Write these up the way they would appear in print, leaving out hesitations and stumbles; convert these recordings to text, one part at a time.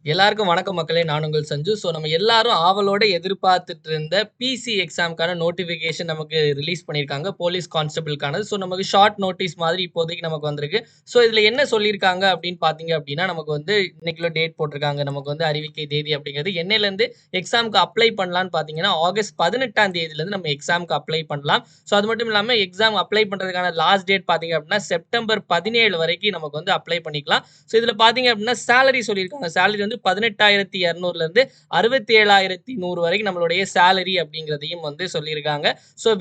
எல்லாருக்கும் வணக்கம் மக்களே. நான் உங்கள் சஞ்சு. நம்ம எல்லாரும் ஆவலோட எதிர்பார்த்துட்டு இருந்த பிசி எக்ஸாம்க்கான நோட்டிஃபிகேஷன் நமக்கு ரிலீஸ் பண்ணியிருக்காங்க. போலீஸ் கான்ஸ்டபிள்க்கானது. நமக்கு ஷார்ட் நோட்டீஸ் மாதிரி இப்போதைக்கு நமக்கு வந்திருக்கு. இதுல என்ன சொல்லியிருக்காங்க அப்படின்னு பார்த்தீங்க அப்படின்னா, நமக்கு வந்து இன்னைக்குள்ள டேட் போட்டிருக்காங்க. நமக்கு வந்து அறிவிக்கை தேதி அப்படிங்கிறது என்னையிலேருந்து எக்ஸாம்க்கு அப்ளை பண்ணலான்னு பார்த்தீங்கன்னா, ஆகஸ்ட் 18ஆம் தேதியிலேருந்து நம்ம எக்ஸாம்க்கு அப்ளை பண்ணலாம். அது மட்டும் இல்லாம எக்ஸாம் அப்ளை பண்றதுக்கான லாஸ்ட் டேட் பார்த்தீங்க அப்படின்னா, செப்டம்பர் 17 வரைக்கும் நமக்கு வந்து அப்ளை பண்ணிக்கலாம். இதுல பார்த்தீங்க அப்படின்னா, சேலரி சொல்லியிருக்காங்க. சேலரி வந்து 18,200 இருந்து 67,100 வரைக்கும் நம்மளுடைய சேலரி அப்படிங்கிறதையும் வந்து சொல்லியிருக்காங்க.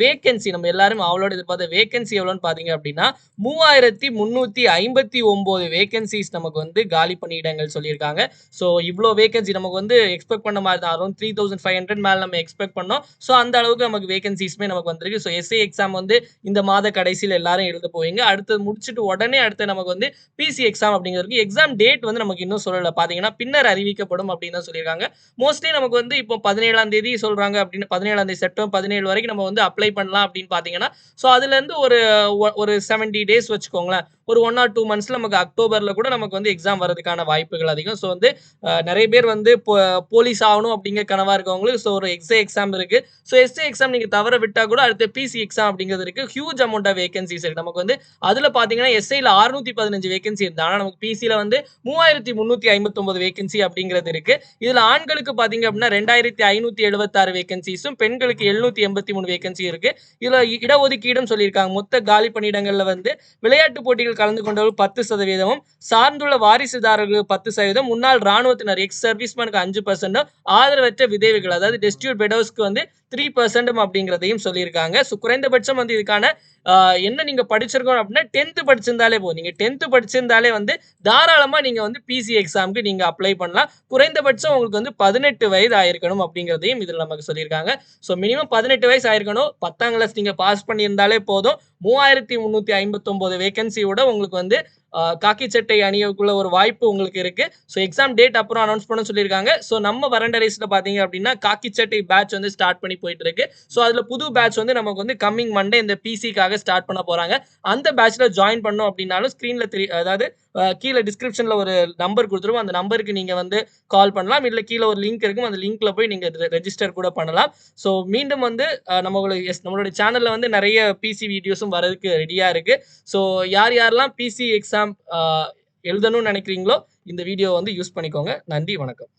வேகன்சி நம்ம எல்லாரும் அவளோட எதிர்பார்த்த வேகன்சி எவ்வளோன்னு பார்த்தீங்க அப்படின்னா 3,359 வேகன்சிஸ் நமக்கு வந்து காலி பணியிடங்கள் சொல்லியிருக்காங்க. இவ்வளோ வேகன்சி நமக்கு வந்து எக்ஸ்பெக்ட் பண்ண மாதிரி தான். அரௌண்ட் 3,500 மேல நம்ம எக்ஸ்பெக்ட் பண்ணோம். அந்த அளவுக்கு நமக்கு வேகன்சிஸ்மே நமக்கு வந்திருக்கு. எஸ்ஏ எக்ஸாம் வந்து இந்த மாத கடைசியில் எல்லாரும் எழுத போவீங்க. அடுத்து முடிச்சுட்டு உடனே அடுத்து நமக்கு வந்து பிசி எக்ஸாம் அப்படிங்கிறது எக்ஸாம் டேட் வந்து நமக்கு இன்னும் சொல்லல. பார்த்தீங்கன்னா பின்னர் அறிவிக்கப்படும் அப்படின்னு தான் சொல்லியிருக்காங்க. மோஸ்ட்லி நமக்கு வந்து இப்போ 17ஆம் தேதி சொல்றாங்க அப்படின்னு 17ஆம் தேதி செப்டம்பர் 17 வரைக்கும் நம்ம வந்து அப்ளை பண்ணலாம் அப்படின்னு பார்த்தீங்கன்னா, அதுலேருந்து ஒரு 70 டேஸ் வச்சுக்கோங்களேன். ஒரு 1 ஆர் 2 மந்த்ஸ்ல நமக்கு அக்டோபர்ல கூட நமக்கு வந்து எக்ஸாம் வரதுக்கான வாய்ப்புகள் அதிகம். வந்து நிறைய பேர் வந்து போலீஸ் ஆகணும் அப்படிங்கிற கனவா இருக்கவங்களுக்கு ஒரு எக்ஸாம் இருக்கு. எஸ்ஏ எக்ஸாம் நீங்க தவற விட்டா கூட அடுத்த பிசி எக்ஸாம் அப்படிங்கிறது இருக்கு. ஹியூஜ் அமௌண்ட் ஆஃப் வேகன்சிஸ் இருக்கு. நமக்கு வந்து அதுல பாத்தீங்கன்னா எஸ்ஐல 615 வேகன்சி இருக்கு. ஆனா நமக்கு பிசில வந்து 3,359 வேகன்சி அப்படிங்கிறது இருக்கு. இதுல ஆண்களுக்கு பாத்தீங்க அப்படின்னா 2,576 வேகன்சிஸும் பெண்களுக்கு 783 வேகன்சி இருக்கு. இதுல இடஒதுக்கீடும் சொல்லியிருக்காங்க. மொத்த காலி பணியிடங்கள்ல வந்து விளையாட்டு போட்டிகள் கலந்து கொண்டவர்கள் 10%, சார்ந்துள்ள வாரிசுதாரர்கள் 10%, முன்னாள் ராணுவத்தினர் எக்ஸ் சர்வீஸ்மேனுக்கு 5%, ஆதரவற்ற விதவைகள் அதாவது டெஸ்டியூட் பெடோஸ்க்கு வந்து 3% அப்படிங்கிறதையும் சொல்லியிருக்காங்க. குறைந்தபட்சம் வந்து இதுக்கான என்ன நீங்க படிச்சிருக்கணும் அப்படின்னா 10th படிச்சிருந்தாலே போதும். நீங்க 10th படிச்சிருந்தாலே வந்து தாராளமா நீங்க வந்து பிசி எக்ஸாம்க்கு நீங்க அப்ளை பண்ணலாம். குறைந்தபட்சம் உங்களுக்கு வந்து 18 வயது ஆயிருக்கணும் அப்படிங்கிறதையும் இதுல நமக்கு சொல்லியிருக்காங்க. மினிமம் 18 வயசு ஆயிருக்கணும். 10ஆம் கிளாஸ் நீங்க பாஸ் பண்ணியிருந்தாலே போதும். 3,359 வேகன்சியோட உங்களுக்கு வந்து காக்கி சட்டை அணியக்குள்ள ஒரு வாய்ப்பு உங்களுக்கு இருக்கு. எக்ஸாம் டேட் அப்புறம் அனௌன்ஸ் பண்ண சொல்லியிருக்காங்க. நம்ம வரண்டா ரேஸ்ல பாத்தீங்க அப்படின்னா காக்கி சட்டை பேட்ச் வந்து ஸ்டார்ட் பண்ணி போயிட்டு இருக்கு. அதுல புது பேட்ச் வந்து நமக்கு வந்து கம்மிங் மண்டே இந்த பிசிக்காக ஸ்டார்ட் பண்ண போறாங்க. அந்த பேட்ச்ல ஜாயின் பண்ணணும் அப்படின்னாலும் ஸ்கிரீன்ல அதாவது கீழே டிஸ்கிரிப்ஷன்ல ஒரு நம்பர் கொடுத்துருவோம். அந்த நம்பருக்கு நீங்க வந்து கால் பண்ணலாம். இல்ல கீழே ஒரு லிங்க் இருக்கும். அந்த லிங்க்ல போய் நீங்க ரெஜிஸ்டர் கூட பண்ணலாம். மீண்டும் வந்து நம்மளுடைய சேனல்ல வந்து நிறைய பிசி வீடியோஸும் வரதுக்கு ரெடியா இருக்கு. யார் யாரெல்லாம் பிசி எக்ஸாம் எழுதணும்னு நினைக்கிறீங்களோ இந்த வீடியோ வந்து யூஸ் பண்ணிக்கோங்க. நன்றி, வணக்கம்.